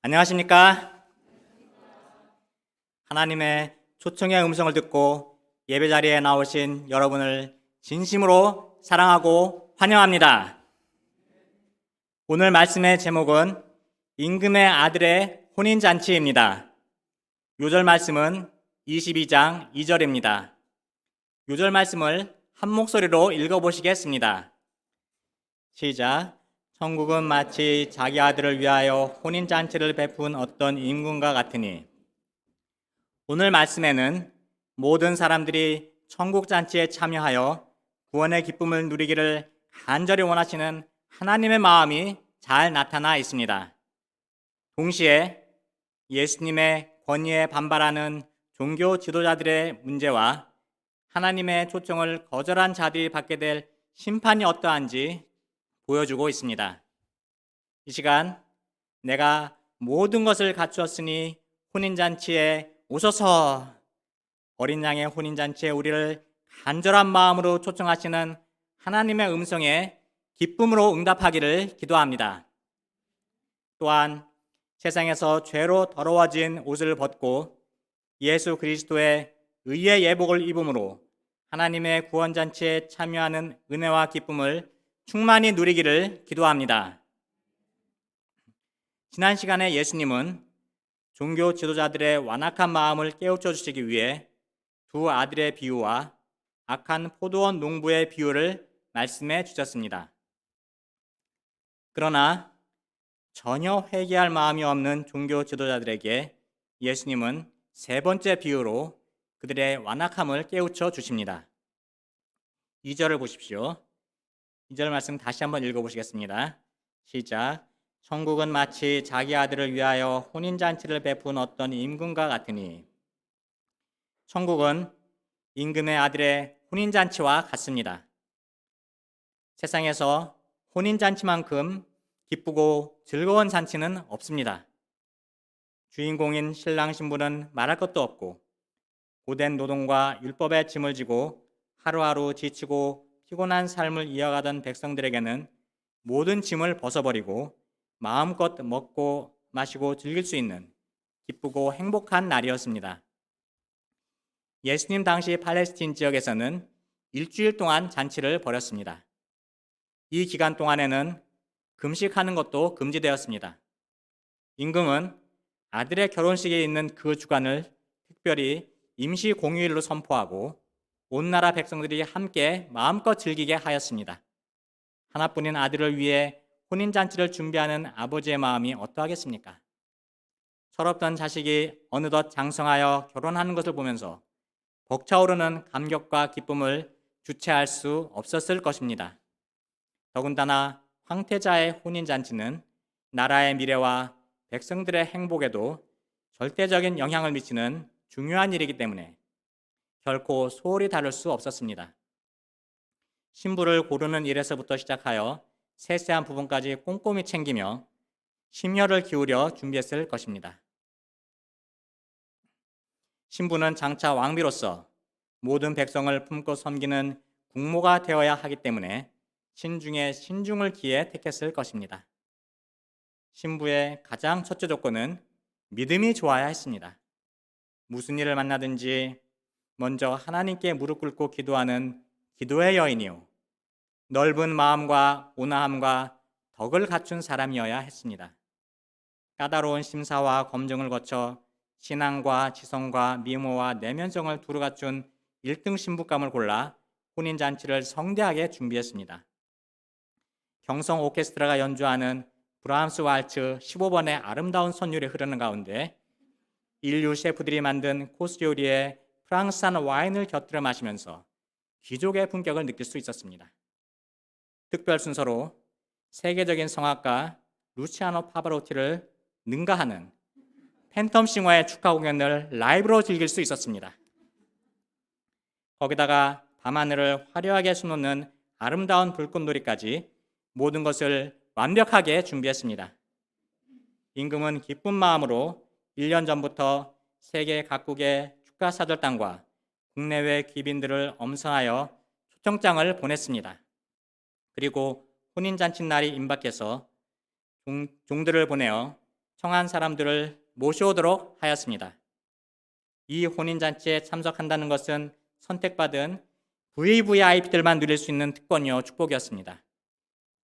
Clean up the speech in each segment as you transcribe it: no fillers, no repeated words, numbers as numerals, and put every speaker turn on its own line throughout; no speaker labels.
안녕하십니까? 하나님의 초청의 음성을 듣고 예배 자리에 나오신 여러분을 진심으로 사랑하고 환영합니다. 오늘 말씀의 제목은 임금의 아들의 혼인잔치입니다. 요절 말씀은 22장 2절입니다. 요절 말씀을 한 목소리로 읽어보시겠습니다. 시작. 천국은 마치 자기 아들을 위하여 혼인잔치를 베푼 어떤 임금과 같으니. 오늘 말씀에는 모든 사람들이 천국잔치에 참여하여 구원의 기쁨을 누리기를 간절히 원하시는 하나님의 마음이 잘 나타나 있습니다. 동시에 예수님의 권위에 반발하는 종교 지도자들의 문제와 하나님의 초청을 거절한 자들이 받게 될 심판이 어떠한지 보여주고 있습니다. 이 시간 내가 모든 것을 갖추었으니 혼인잔치에 오소서. 어린 양의 혼인잔치에 우리를 간절한 마음으로 초청하시는 하나님의 음성에 기쁨으로 응답하기를 기도합니다. 또한 세상에서 죄로 더러워진 옷을 벗고 예수 그리스도의 의의 예복을 입음으로 하나님의 구원잔치에 참여하는 은혜와 기쁨을 충만히 누리기를 기도합니다. 지난 시간에 예수님은 종교 지도자들의 완악한 마음을 깨우쳐 주시기 위해 두 아들의 비유와 악한 포도원 농부의 비유를 말씀해 주셨습니다. 그러나 전혀 회개할 마음이 없는 종교 지도자들에게 예수님은 세 번째 비유로 그들의 완악함을 깨우쳐 주십니다. 2절을 보십시오. 2절 말씀 다시 한번 읽어보시겠습니다. 시작. 천국은 마치 자기 아들을 위하여 혼인잔치를 베푼 어떤 임금과 같으니. 천국은 임금의 아들의 혼인잔치와 같습니다. 세상에서 혼인잔치만큼 기쁘고 즐거운 잔치는 없습니다. 주인공인 신랑 신부는 말할 것도 없고 고된 노동과 율법의 짐을 지고 하루하루 지치고 피곤한 삶을 이어가던 백성들에게는 모든 짐을 벗어버리고 마음껏 먹고 마시고 즐길 수 있는 기쁘고 행복한 날이었습니다. 예수님 당시 팔레스틴 지역에서는 일주일 동안 잔치를 벌였습니다. 이 기간 동안에는 금식하는 것도 금지되었습니다. 임금은 아들의 결혼식에 있는 그 주간을 특별히 임시 공휴일로 선포하고 온 나라 백성들이 함께 마음껏 즐기게 하였습니다. 하나뿐인 아들을 위해 혼인잔치를 준비하는 아버지의 마음이 어떠하겠습니까? 철없던 자식이 어느덧 장성하여 결혼하는 것을 보면서 벅차오르는 감격과 기쁨을 주체할 수 없었을 것입니다. 더군다나 황태자의 혼인잔치는 나라의 미래와 백성들의 행복에도 절대적인 영향을 미치는 중요한 일이기 때문에 결코 소홀히 다룰 수 없었습니다. 신부를 고르는 일에서부터 시작하여 세세한 부분까지 꼼꼼히 챙기며 심혈을 기울여 준비했을 것입니다. 신부는 장차 왕비로서 모든 백성을 품고 섬기는 국모가 되어야 하기 때문에 신중에 신중을 기해 택했을 것입니다. 신부의 가장 첫째 조건은 믿음이 좋아야 했습니다. 무슨 일을 만나든지 먼저 하나님께 무릎 꿇고 기도하는 기도의 여인이요, 넓은 마음과 온화함과 덕을 갖춘 사람이어야 했습니다. 까다로운 심사와 검증을 거쳐 신앙과 지성과 미모와 내면성을 두루 갖춘 1등 신부감을 골라 혼인잔치를 성대하게 준비했습니다. 경성 오케스트라가 연주하는 브람스 왈츠 15번의 아름다운 선율이 흐르는 가운데 인류 셰프들이 만든 코스 요리에 프랑스산 와인을 곁들여 마시면서 귀족의 품격을 느낄 수 있었습니다. 특별 순서로 세계적인 성악가 루치아노 파바로티를 능가하는 팬텀 싱어의 축하 공연을 라이브로 즐길 수 있었습니다. 거기다가 밤하늘을 화려하게 수놓는 아름다운 불꽃놀이까지 모든 것을 완벽하게 준비했습니다. 임금은 기쁜 마음으로 1년 전부터 세계 각국의 축하사절단과 국내외 귀빈들을 엄선하여 초청장을 보냈습니다. 그리고 혼인잔치 날이 임박해서 종들을 보내어 청한 사람들을 모셔오도록 하였습니다. 이 혼인잔치에 참석한다는 것은 선택받은 VVIP들만 누릴 수 있는 특권이요 축복이었습니다.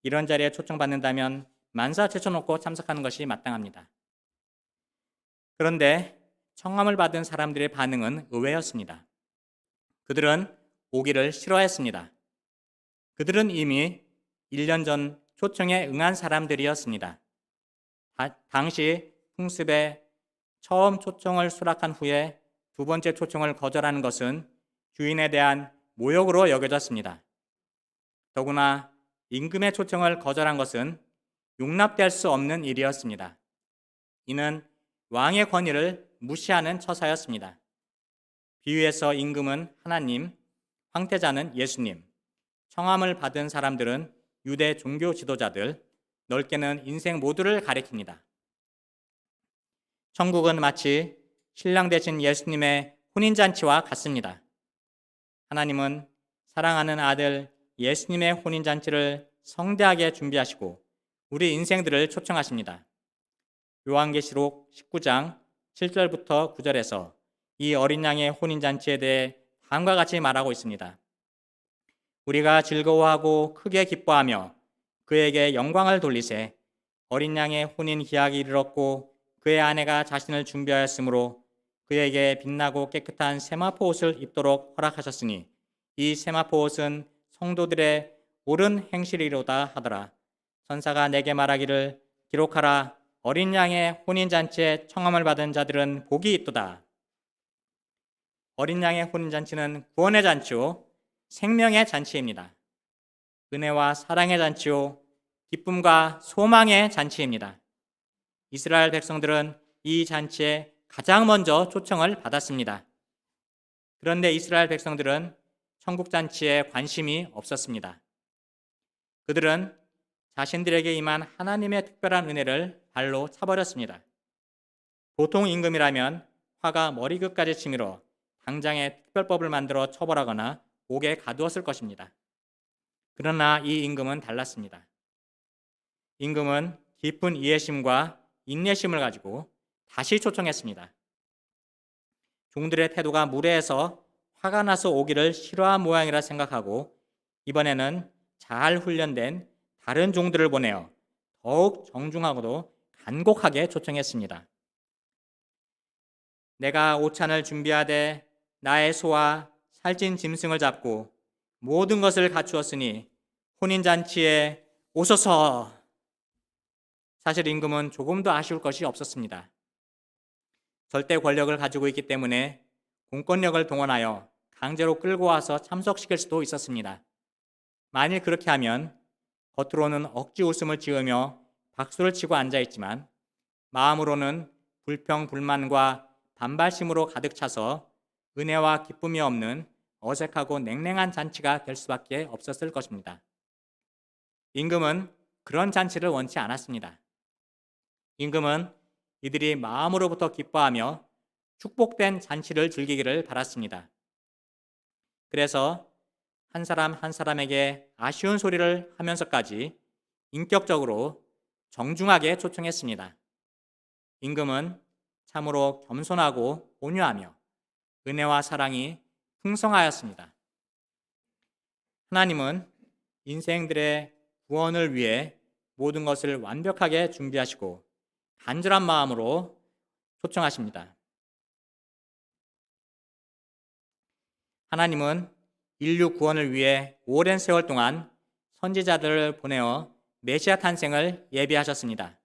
이런 자리에 초청받는다면 만사 제쳐놓고 참석하는 것이 마땅합니다. 그런데 청함을 받은 사람들의 반응은 의외였습니다. 그들은 오기를 싫어했습니다. 그들은 이미 1년 전 초청에 응한 사람들이었습니다. 당시 풍습에 처음 초청을 수락한 후에 두 번째 초청을 거절하는 것은 주인에 대한 모욕으로 여겨졌습니다. 더구나 임금의 초청을 거절한 것은 용납될 수 없는 일이었습니다. 이는 왕의 권위를 무시하는 처사였습니다. 비유에서 임금은 하나님, 황태자는 예수님, 청함을 받은 사람들은 유대 종교 지도자들, 넓게는 인생 모두를 가리킵니다. 천국은 마치 신랑 되신 예수님의 혼인잔치와 같습니다. 하나님은 사랑하는 아들 예수님의 혼인잔치를 성대하게 준비하시고 우리 인생들을 초청하십니다. 요한계시록 19장 7절부터 9절에서 이 어린 양의 혼인잔치에 대해 다음과 같이 말하고 있습니다. 우리가 즐거워하고 크게 기뻐하며 그에게 영광을 돌리세. 어린 양의 혼인 기약이 이르렀고 그의 아내가 자신을 준비하였으므로 그에게 빛나고 깨끗한 세마포 옷을 입도록 허락하셨으니 이 세마포 옷은 성도들의 옳은 행실이로다 하더라. 천사가 내게 말하기를 기록하라. 어린 양의 혼인잔치에 청함을 받은 자들은 복이 있도다. 어린 양의 혼인잔치는 구원의 잔치요 생명의 잔치입니다. 은혜와 사랑의 잔치요 기쁨과 소망의 잔치입니다. 이스라엘 백성들은 이 잔치에 가장 먼저 초청을 받았습니다. 그런데 이스라엘 백성들은 천국 잔치에 관심이 없었습니다. 그들은 자신들에게 임한 하나님의 특별한 은혜를 발로 차버렸습니다. 보통 임금이라면 화가 머리끝까지 치밀어 당장에 특별법을 만들어 처벌하거나 옥에 가두었을 것입니다. 그러나 이 임금은 달랐습니다. 임금은 깊은 이해심과 인내심을 가지고 다시 초청했습니다. 종들의 태도가 무례해서 화가 나서 오기를 싫어한 모양이라 생각하고 이번에는 잘 훈련된 다른 종들을 보내어 더욱 정중하고도 간곡하게 초청했습니다. 내가 오찬을 준비하되 나의 소와 살찐 짐승을 잡고 모든 것을 갖추었으니 혼인잔치에 오소서. 사실 임금은 조금도 아쉬울 것이 없었습니다. 절대 권력을 가지고 있기 때문에 공권력을 동원하여 강제로 끌고 와서 참석시킬 수도 있었습니다. 만일 그렇게 하면 겉으로는 억지 웃음을 지으며 박수를 치고 앉아있지만 마음으로는 불평, 불만과 반발심으로 가득 차서 은혜와 기쁨이 없는 어색하고 냉랭한 잔치가 될 수밖에 없었을 것입니다. 임금은 그런 잔치를 원치 않았습니다. 임금은 이들이 마음으로부터 기뻐하며 축복된 잔치를 즐기기를 바랐습니다. 그래서 한 사람 한 사람에게 아쉬운 소리를 하면서까지 인격적으로 정중하게 초청했습니다. 임금은 참으로 겸손하고 온유하며 은혜와 사랑이 풍성하였습니다. 하나님은 인생들의 구원을 위해 모든 것을 완벽하게 준비하시고 간절한 마음으로 초청하십니다. 하나님은 인류 구원을 위해 오랜 세월 동안 선지자들을 보내어 메시아 탄생을 예비하셨습니다.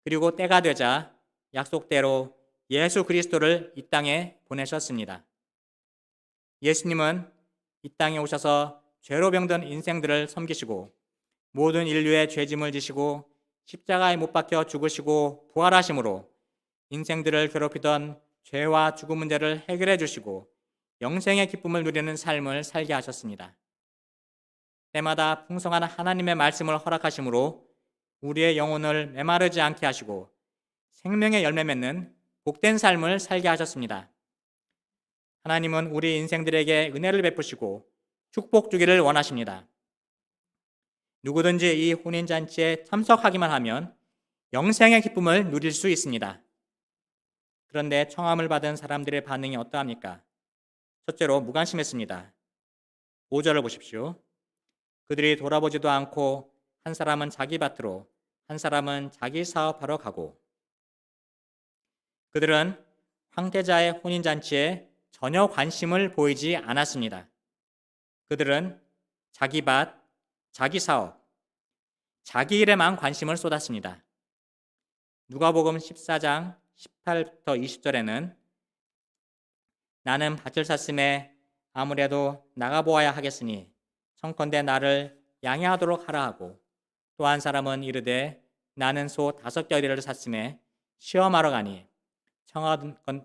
그리고 때가 되자 약속대로 예수 그리스도를 이 땅에 보내셨습니다. 예수님은 이 땅에 오셔서 죄로 병든 인생들을 섬기시고 모든 인류의 죄짐을 지시고 십자가에 못 박혀 죽으시고 부활하심으로 인생들을 괴롭히던 죄와 죽음 문제를 해결해 주시고 영생의 기쁨을 누리는 삶을 살게 하셨습니다. 때마다 풍성한 하나님의 말씀을 허락하심으로 우리의 영혼을 메마르지 않게 하시고 생명의 열매 맺는 복된 삶을 살게 하셨습니다. 하나님은 우리 인생들에게 은혜를 베푸시고 축복 주기를 원하십니다. 누구든지 이 혼인잔치에 참석하기만 하면 영생의 기쁨을 누릴 수 있습니다. 그런데 청함을 받은 사람들의 반응이 어떠합니까? 첫째로 무관심했습니다. 5절을 보십시오. 그들이 돌아보지도 않고 한 사람은 자기 밭으로 한 사람은 자기 사업하러 가고, 그들은 황태자의 혼인잔치에 전혀 관심을 보이지 않았습니다. 그들은 자기 밭, 자기 사업, 자기 일에만 관심을 쏟았습니다. 누가복음 14장 18부터 20절에는 나는 밭을 샀음에 아무래도 나가보아야 하겠으니 청컨대 나를 양해하도록 하라 하고, 또 한 사람은 이르되 나는 소 5겨레를 샀음에 시험하러 가니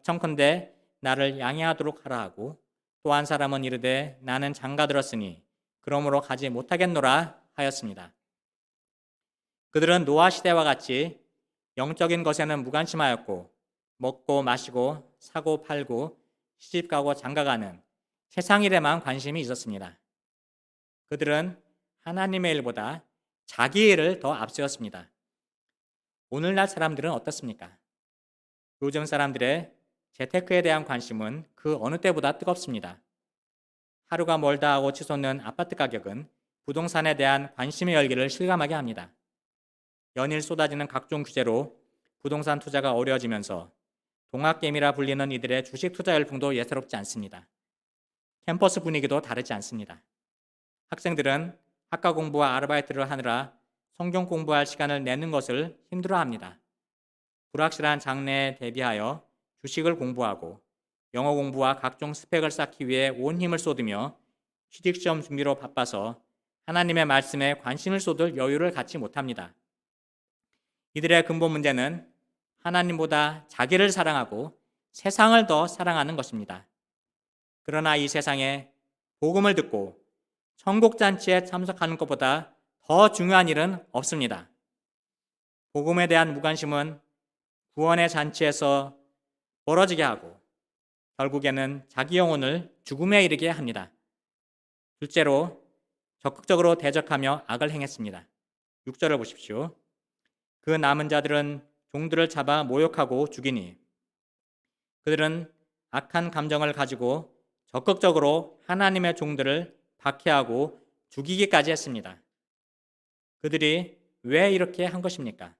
청컨대 나를 양해하도록 하라 하고, 또 한 사람은 이르되 나는 장가 들었으니 그러므로 가지 못하겠노라 하였습니다. 그들은 노아 시대와 같이 영적인 것에는 무관심하였고, 먹고 마시고 사고 팔고 시집가고 장가가는 세상 일에만 관심이 있었습니다. 그들은 하나님의 일보다 자기 일을 더 앞세웠습니다. 오늘날 사람들은 어떻습니까? 요즘 사람들의 재테크에 대한 관심은 그 어느 때보다 뜨겁습니다. 하루가 멀다 하고 치솟는 아파트 가격은 부동산에 대한 관심의 열기를 실감하게 합니다. 연일 쏟아지는 각종 규제로 부동산 투자가 어려워지면서 동학개미라 불리는 이들의 주식 투자 열풍도 예사롭지 않습니다. 캠퍼스 분위기도 다르지 않습니다. 학생들은 학과 공부와 아르바이트를 하느라 성경 공부할 시간을 내는 것을 힘들어합니다. 불확실한 장래에 대비하여 주식을 공부하고 영어 공부와 각종 스펙을 쌓기 위해 온 힘을 쏟으며 취직시험 준비로 바빠서 하나님의 말씀에 관심을 쏟을 여유를 갖지 못합니다. 이들의 근본 문제는 하나님보다 자기를 사랑하고 세상을 더 사랑하는 것입니다. 그러나 이 세상에 복음을 듣고 천국잔치에 참석하는 것보다 더 중요한 일은 없습니다. 복음에 대한 무관심은 구원의 잔치에서 멀어지게 하고 결국에는 자기 영혼을 죽음에 이르게 합니다. 둘째로 적극적으로 대적하며 악을 행했습니다. 6절을 보십시오. 그 남은 자들은 종들을 잡아 모욕하고 죽이니 그들은 악한 감정을 가지고 적극적으로 하나님의 종들을 박해하고 죽이기까지 했습니다. 그들이 왜 이렇게 한 것입니까?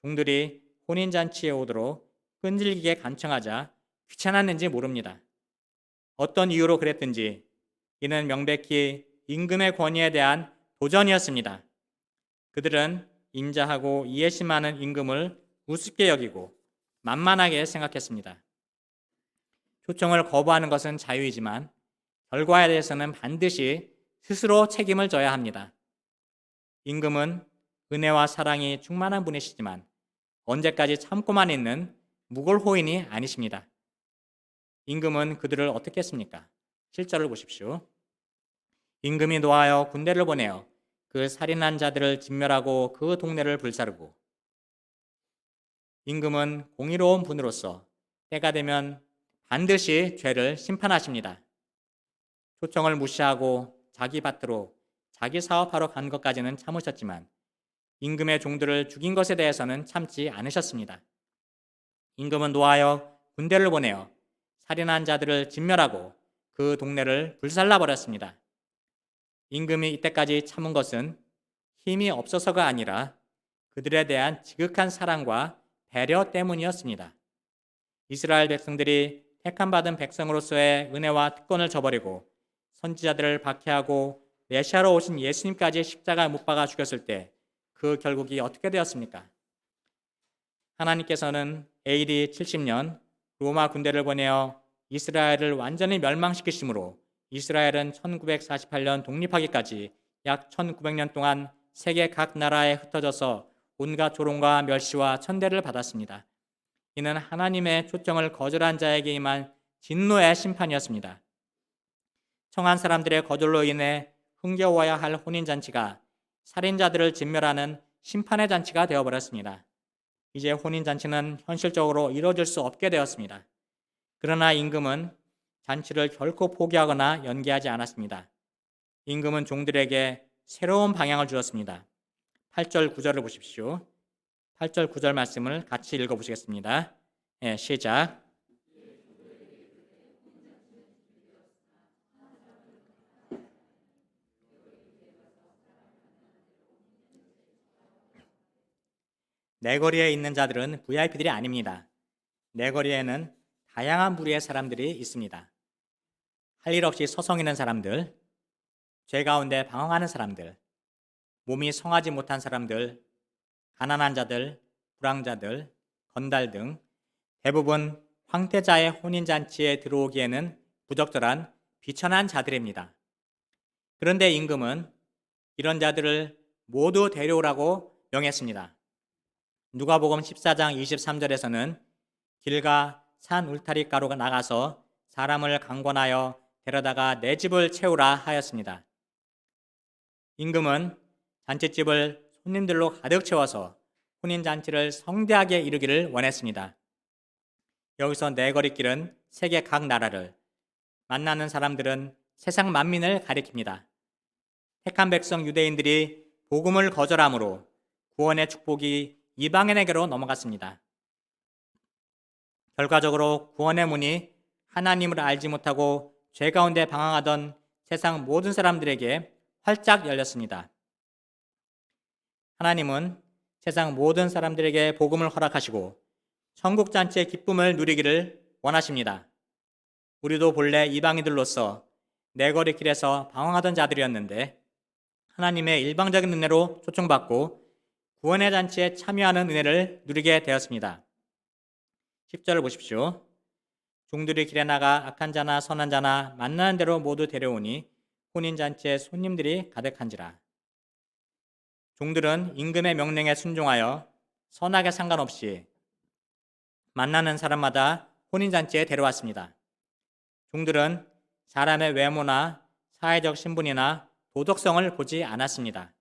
종들이 혼인잔치에 오도록 끈질기게 간청하자 귀찮았는지 모릅니다. 어떤 이유로 그랬든지 이는 명백히 임금의 권위에 대한 도전이었습니다. 그들은 인자하고 이해심 많은 임금을 우습게 여기고 만만하게 생각했습니다. 초청을 거부하는 것은 자유이지만 결과에 대해서는 반드시 스스로 책임을 져야 합니다. 임금은 은혜와 사랑이 충만한 분이시지만 언제까지 참고만 있는 무골호인이 아니십니다. 임금은 그들을 어떻게 했습니까? 7절을 보십시오. 임금이 노하여 군대를 보내어 그 살인한 자들을 진멸하고 그 동네를 불사르고, 임금은 공의로운 분으로서 때가 되면 반드시 죄를 심판하십니다. 초청을 무시하고 자기 밭으로 자기 사업하러 간 것까지는 참으셨지만 임금의 종들을 죽인 것에 대해서는 참지 않으셨습니다. 임금은 노하여 군대를 보내어 살인한 자들을 진멸하고 그 동네를 불살라 버렸습니다. 임금이 이때까지 참은 것은 힘이 없어서가 아니라 그들에 대한 지극한 사랑과 배려 때문이었습니다. 이스라엘 백성들이 택함받은 백성으로서의 은혜와 특권을 저버리고 선지자들을 박해하고 메시아로 오신 예수님까지 십자가에 못 박아 죽였을 때 그 결국이 어떻게 되었습니까? 하나님께서는 AD 70년 로마 군대를 보내어 이스라엘을 완전히 멸망시키심으로 이스라엘은 1948년 독립하기까지 약 1900년 동안 세계 각 나라에 흩어져서 온갖 조롱과 멸시와 천대를 받았습니다. 이는 하나님의 초청을 거절한 자에게 임한 진노의 심판이었습니다. 청한 사람들의 거절로 인해 흥겨워야 할 혼인잔치가 살인자들을 진멸하는 심판의 잔치가 되어버렸습니다. 이제 혼인잔치는 현실적으로 이루어질 수 없게 되었습니다. 그러나 임금은 잔치를 결코 포기하거나 연기하지 않았습니다. 임금은 종들에게 새로운 방향을 주었습니다. 8절 9절을 보십시오. 8절 9절 말씀을 같이 읽어보시겠습니다. 예, 시작. 내거리에 있는 자들은 VIP들이 아닙니다. 내거리에는 다양한 부류의 사람들이 있습니다. 할 일 없이 서성이는 사람들, 죄 가운데 방황하는 사람들, 몸이 성하지 못한 사람들, 가난한 자들, 불황자들, 건달 등 대부분 황태자의 혼인잔치에 들어오기에는 부적절한 비천한 자들입니다. 그런데 임금은 이런 자들을 모두 데려오라고 명했습니다. 누가복음 14장 23절에서는 길가 산 울타리가로 나가서 사람을 강권하여 데려다가 내 집을 채우라 하였습니다. 임금은 잔치집을 손님들로 가득 채워서 혼인잔치를 성대하게 이루기를 원했습니다. 여기서 내거리길은 세계 각 나라를, 만나는 사람들은 세상 만민을 가리킵니다. 택한 백성 유대인들이 복음을 거절함으로 구원의 축복이 이방인에게로 넘어갔습니다. 결과적으로 구원의 문이 하나님을 알지 못하고 죄 가운데 방황하던 세상 모든 사람들에게 활짝 열렸습니다. 하나님은 세상 모든 사람들에게 복음을 허락하시고 천국 잔치의 기쁨을 누리기를 원하십니다. 우리도 본래 이방인들로서 내거리 길에서 방황하던 자들이었는데 하나님의 일방적인 은혜로 초청받고 구원의 잔치에 참여하는 은혜를 누리게 되었습니다. 10절을 보십시오. 종들이 길에 나가 악한 자나 선한 자나 만나는 대로 모두 데려오니 혼인잔치에 손님들이 가득한지라. 종들은 임금의 명령에 순종하여 선악에 상관없이 만나는 사람마다 혼인잔치에 데려왔습니다. 종들은 사람의 외모나 사회적 신분이나 도덕성을 보지 않았습니다.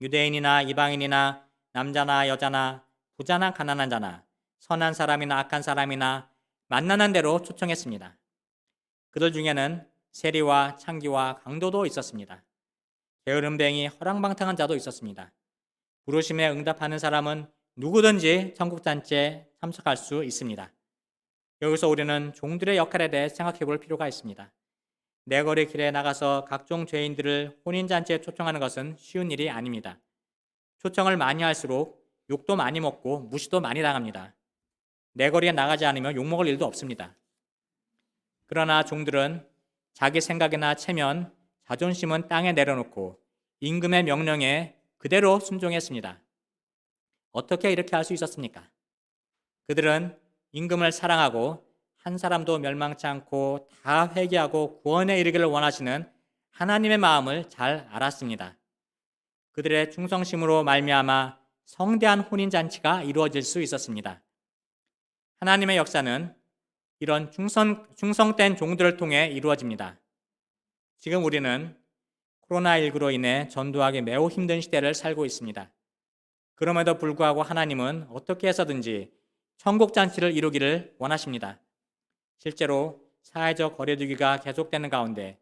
유대인이나 이방인이나 남자나 여자나 부자나 가난한 자나 선한 사람이나 악한 사람이나 만나는 대로 초청했습니다. 그들 중에는 세리와 창기와 강도도 있었습니다. 게으름뱅이 허랑방탕한 자도 있었습니다. 부르심에 응답하는 사람은 누구든지 천국잔치에 참석할 수 있습니다. 여기서 우리는 종들의 역할에 대해 생각해 볼 필요가 있습니다. 내거리 길에 나가서 각종 죄인들을 혼인잔치에 초청하는 것은 쉬운 일이 아닙니다. 초청을 많이 할수록 욕도 많이 먹고 무시도 많이 당합니다. 내거리에 나가지 않으면 욕먹을 일도 없습니다. 그러나 종들은 자기 생각이나 체면, 자존심은 땅에 내려놓고 임금의 명령에 그대로 순종했습니다. 어떻게 이렇게 할 수 있었습니까? 그들은 임금을 사랑하고 한 사람도 멸망치 않고 다 회개하고 구원에 이르기를 원하시는 하나님의 마음을 잘 알았습니다. 그들의 충성심으로 말미암아 성대한 혼인잔치가 이루어질 수 있었습니다. 하나님의 역사는 이런 충성된 종들을 통해 이루어집니다. 지금 우리는 코로나19로 인해 전도하기 매우 힘든 시대를 살고 있습니다. 그럼에도 불구하고 하나님은 어떻게 해서든지 천국잔치를 이루기를 원하십니다. 실제로 사회적 거리두기가 계속되는 가운데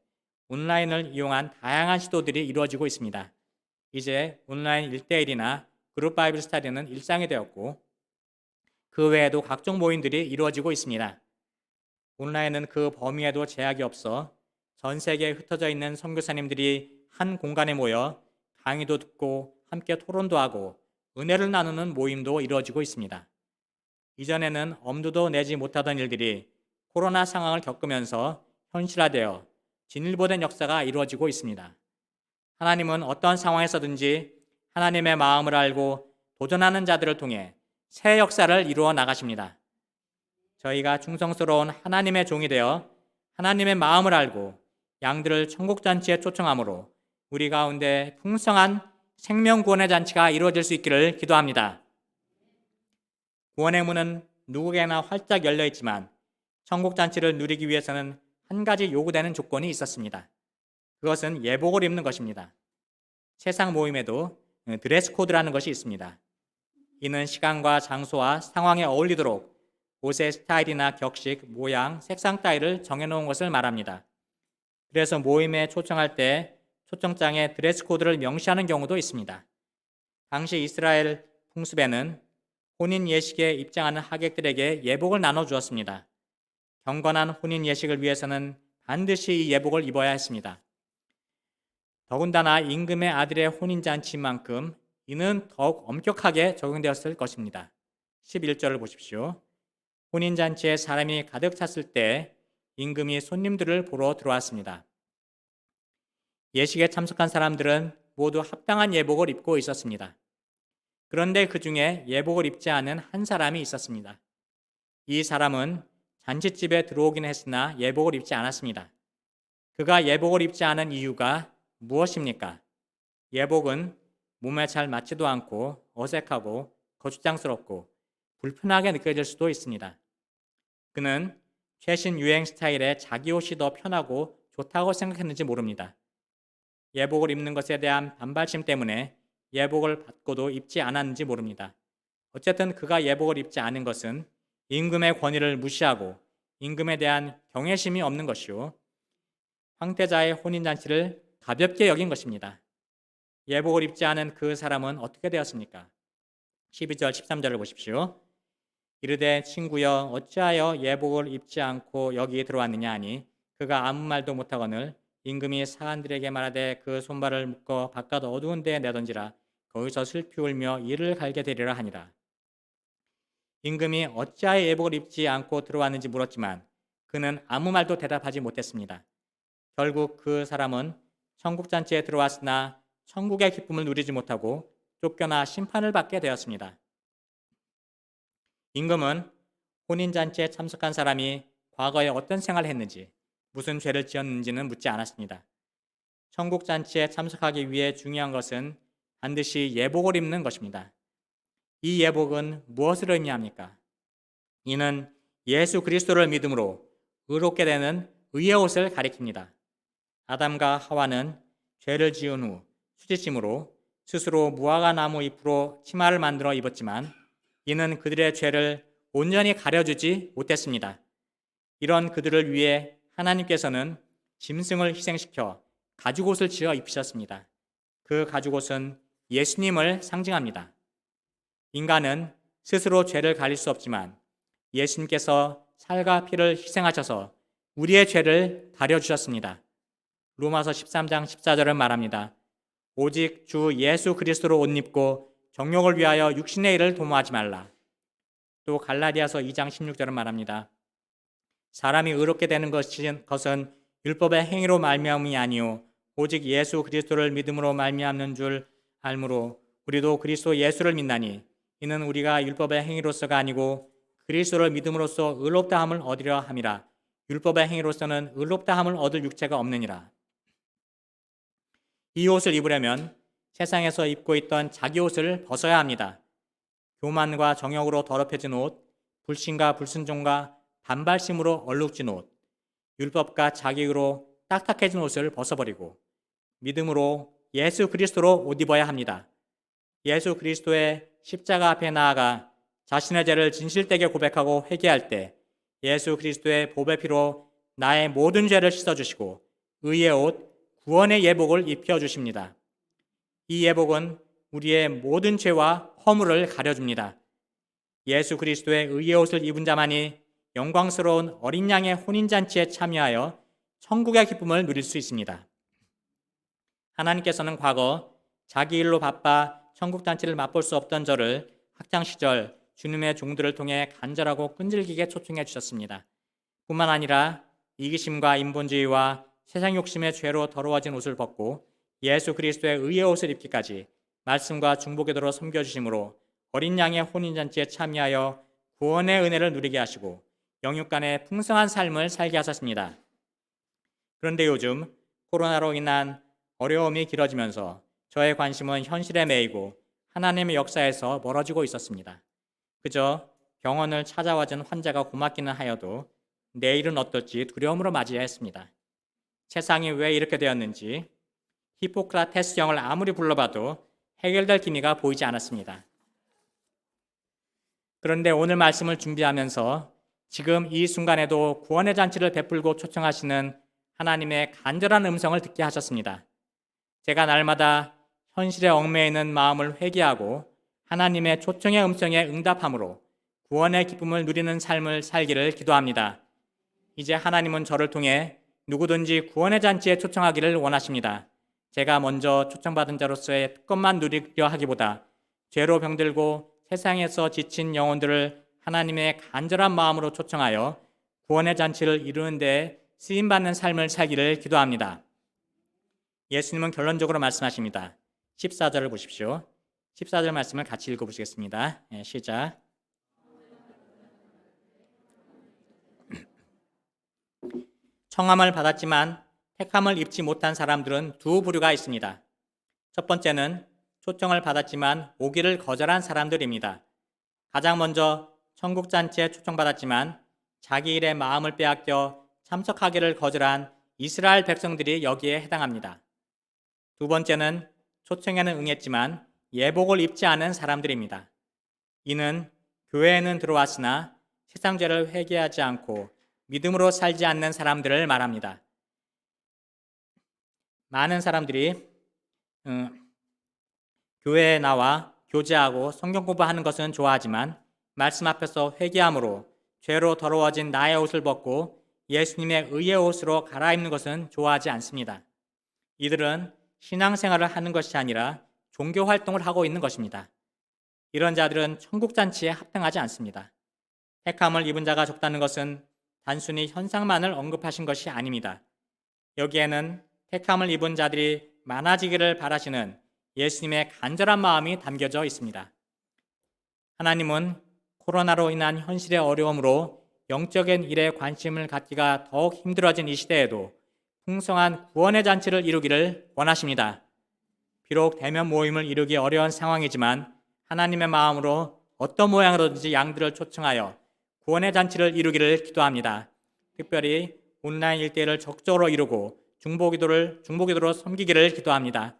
온라인을 이용한 다양한 시도들이 이루어지고 있습니다. 이제 온라인 1대1이나 그룹 바이블 스터디는 일상이 되었고 그 외에도 각종 모임들이 이루어지고 있습니다. 온라인은 그 범위에도 제약이 없어 전 세계에 흩어져 있는 선교사님들이 한 공간에 모여 강의도 듣고 함께 토론도 하고 은혜를 나누는 모임도 이루어지고 있습니다. 이전에는 엄두도 내지 못하던 일들이 코로나 상황을 겪으면서 현실화되어 진일보된 역사가 이루어지고 있습니다. 하나님은 어떤 상황에서든지 하나님의 마음을 알고 도전하는 자들을 통해 새 역사를 이루어 나가십니다. 저희가 충성스러운 하나님의 종이 되어 하나님의 마음을 알고 양들을 천국잔치에 초청함으로 우리 가운데 풍성한 생명구원의 잔치가 이루어질 수 있기를 기도합니다. 구원의 문은 누구에게나 활짝 열려 있지만 천국잔치를 누리기 위해서는 한 가지 요구되는 조건이 있었습니다. 그것은 예복을 입는 것입니다. 세상 모임에도 드레스 코드라는 것이 있습니다. 이는 시간과 장소와 상황에 어울리도록 옷의 스타일이나 격식, 모양, 색상 따위를 정해놓은 것을 말합니다. 그래서 모임에 초청할 때 초청장에 드레스 코드를 명시하는 경우도 있습니다. 당시 이스라엘 풍습에는 혼인 예식에 입장하는 하객들에게 예복을 나눠 주었습니다. 경건한 혼인 예식을 위해서는 반드시 이 예복을 입어야 했습니다. 더군다나 임금의 아들의 혼인잔치인 만큼 이는 더욱 엄격하게 적용되었을 것입니다. 11절을 보십시오. 혼인잔치에 사람이 가득 찼을 때 임금이 손님들을 보러 들어왔습니다. 예식에 참석한 사람들은 모두 합당한 예복을 입고 있었습니다. 그런데 그 중에 예복을 입지 않은 한 사람이 있었습니다. 이 사람은 잔치집에 들어오긴 했으나 예복을 입지 않았습니다. 그가 예복을 입지 않은 이유가 무엇입니까? 예복은 몸에 잘 맞지도 않고 어색하고 거추장스럽고 불편하게 느껴질 수도 있습니다. 그는 최신 유행 스타일의 자기 옷이 더 편하고 좋다고 생각했는지 모릅니다. 예복을 입는 것에 대한 반발심 때문에 예복을 받고도 입지 않았는지 모릅니다. 어쨌든 그가 예복을 입지 않은 것은 임금의 권위를 무시하고 임금에 대한 경외심이 없는 것이요, 황태자의 혼인잔치를 가볍게 여긴 것입니다. 예복을 입지 않은 그 사람은 어떻게 되었습니까? 12절 13절을 보십시오. 이르되 친구여 어찌하여 예복을 입지 않고 여기 들어왔느냐 하니 그가 아무 말도 못하거늘 임금이 사관들에게 말하되 그 손발을 묶어 바깥 어두운 데에 내던지라 거기서 슬피 울며 이를 갈게 되리라 하니라. 임금이 어찌하여 예복을 입지 않고 들어왔는지 물었지만 그는 아무 말도 대답하지 못했습니다. 결국 그 사람은 천국잔치에 들어왔으나 천국의 기쁨을 누리지 못하고 쫓겨나 심판을 받게 되었습니다. 임금은 혼인잔치에 참석한 사람이 과거에 어떤 생활을 했는지, 무슨 죄를 지었는지는 묻지 않았습니다. 천국잔치에 참석하기 위해 중요한 것은 반드시 예복을 입는 것입니다. 이 예복은 무엇을 의미합니까? 이는 예수 그리스도를 믿음으로 의롭게 되는 의의 옷을 가리킵니다. 아담과 하와는 죄를 지은 후 수지심으로 스스로 무화과 나무 잎으로 치마를 만들어 입었지만 이는 그들의 죄를 온전히 가려주지 못했습니다. 이런 그들을 위해 하나님께서는 짐승을 희생시켜 가죽옷을 지어 입히셨습니다. 그 가죽옷은 예수님을 상징합니다. 인간은 스스로 죄를 가릴 수 없지만 예수님께서 살과 피를 희생하셔서 우리의 죄를 가려주셨습니다. 로마서 13장 14절은 말합니다. 오직 주 예수 그리스도로 옷 입고 정욕을 위하여 육신의 일을 도모하지 말라. 또 갈라디아서 2장 16절은 말합니다. 사람이 의롭게 되는 것은 율법의 행위로 말미암음이 아니요 오직 예수 그리스도를 믿음으로 말미암는 줄 알므로 우리도 그리스도 예수를 믿나니 이는 우리가 율법의 행위로서가 아니고 그리스도를 믿음으로써 의롭다함을 얻으려 함이라. 율법의 행위로서는 의롭다함을 얻을 육체가 없느니라. 이 옷을 입으려면 세상에서 입고 있던 자기 옷을 벗어야 합니다. 교만과 정욕으로 더럽혀진 옷, 불신과 불순종과 반발심으로 얼룩진 옷, 율법과 자기의로 딱딱해진 옷을 벗어버리고 믿음으로 예수 그리스도로 옷 입어야 합니다. 예수 그리스도의 십자가 앞에 나아가 자신의 죄를 진실되게 고백하고 회개할 때 예수 그리스도의 보배 피로 나의 모든 죄를 씻어주시고 의의 옷, 구원의 예복을 입혀주십니다. 이 예복은 우리의 모든 죄와 허물을 가려줍니다. 예수 그리스도의 의의 옷을 입은 자만이 영광스러운 어린 양의 혼인잔치에 참여하여 천국의 기쁨을 누릴 수 있습니다. 하나님께서는 과거 자기 일로 바빠 천국잔치를 맛볼 수 없던 저를 학창시절 주님의 종들을 통해 간절하고 끈질기게 초청해 주셨습니다. 뿐만 아니라 이기심과 인본주의와 세상 욕심의 죄로 더러워진 옷을 벗고 예수 그리스도의 의의 옷을 입기까지 말씀과 중보기도로 섬겨주심으로 어린 양의 혼인잔치에 참여하여 구원의 은혜를 누리게 하시고 영육간의 풍성한 삶을 살게 하셨습니다. 그런데 요즘 코로나로 인한 어려움이 길어지면서 저의 관심은 현실에 매이고 하나님의 역사에서 멀어지고 있었습니다. 그저 병원을 찾아와준 환자가 고맙기는 하여도 내일은 어떨지 두려움으로 맞이했습니다. 세상이 왜 이렇게 되었는지 히포크라테스 형을 아무리 불러봐도 해결될 기미가 보이지 않았습니다. 그런데 오늘 말씀을 준비하면서 지금 이 순간에도 구원의 잔치를 베풀고 초청하시는 하나님의 간절한 음성을 듣게 하셨습니다. 제가 날마다 현실에 얽매이는 마음을 회개하고 하나님의 초청의 음성에 응답함으로 구원의 기쁨을 누리는 삶을 살기를 기도합니다. 이제 하나님은 저를 통해 누구든지 구원의 잔치에 초청하기를 원하십니다. 제가 먼저 초청받은 자로서의 특권만 누리려 하기보다 죄로 병들고 세상에서 지친 영혼들을 하나님의 간절한 마음으로 초청하여 구원의 잔치를 이루는 데 쓰임받는 삶을 살기를 기도합니다. 예수님은 결론적으로 말씀하십니다. 14절을 보십시오. 14절 말씀을 같이 읽어보시겠습니다. 시작. 청함을 받았지만 택함을 입지 못한 사람들은 두 부류가 있습니다. 첫 번째는 초청을 받았지만 오기를 거절한 사람들입니다. 가장 먼저 천국 잔치에 초청받았지만 자기 일에 마음을 빼앗겨 참석하기를 거절한 이스라엘 백성들이 여기에 해당합니다. 두 번째는 초청에는 응했지만 예복을 입지 않은 사람들입니다. 이는 교회에는 들어왔으나 세상 죄를 회개하지 않고 믿음으로 살지 않는 사람들을 말합니다. 많은 사람들이 교회에 나와 교제하고 성경 공부하는 것은 좋아하지만 말씀 앞에서 회개함으로 죄로 더러워진 나의 옷을 벗고 예수님의 의의 옷으로 갈아입는 것은 좋아하지 않습니다. 이들은 신앙생활을 하는 것이 아니라 종교 활동을 하고 있는 것입니다. 이런 자들은 천국잔치에 합당하지 않습니다. 택함을 입은 자가 적다는 것은 단순히 현상만을 언급하신 것이 아닙니다. 여기에는 택함을 입은 자들이 많아지기를 바라시는 예수님의 간절한 마음이 담겨져 있습니다. 하나님은 코로나로 인한 현실의 어려움으로 영적인 일에 관심을 갖기가 더욱 힘들어진 이 시대에도 풍성한 구원의 잔치를 이루기를 원하십니다. 비록 대면 모임을 이루기 어려운 상황이지만 하나님의 마음으로 어떤 모양으로든지 양들을 초청하여 구원의 잔치를 이루기를 기도합니다. 특별히 온라인 일대를 적극적으로 이루고 중보기도로 섬기기를 기도합니다.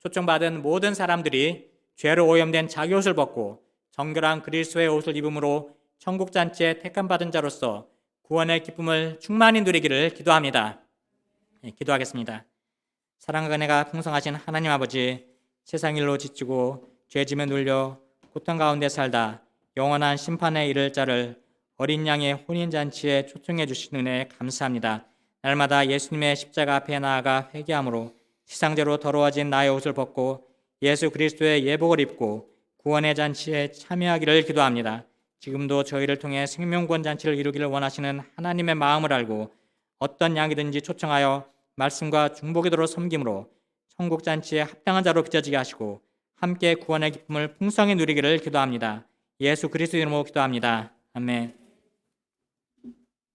초청받은 모든 사람들이 죄로 오염된 자기 옷을 벗고 정결한 그리스도의 옷을 입음으로 천국잔치에 택함받은 자로서 구원의 기쁨을 충만히 누리기를 기도합니다. 기도하겠습니다. 사랑과 은혜가 풍성하신 하나님 아버지, 세상 일로 지치고 죄짐에 눌려 고통 가운데 살다 영원한 심판에 이를 자를 어린 양의 혼인잔치에 초청해 주신 은혜에 감사합니다. 날마다 예수님의 십자가 앞에 나아가 회개함으로 세상대로 더러워진 나의 옷을 벗고 예수 그리스도의 예복을 입고 구원의 잔치에 참여하기를 기도합니다. 지금도 저희를 통해 생명구원 잔치를 이루기를 원하시는 하나님의 마음을 알고 어떤 양이든지 초청하여 말씀과 중보기도로 섬김으로 천국잔치에 합당한 자로 빚어지게 하시고 함께 구원의 기쁨을 풍성히 누리기를 기도합니다. 예수 그리스도 이름으로 기도합니다. 아멘.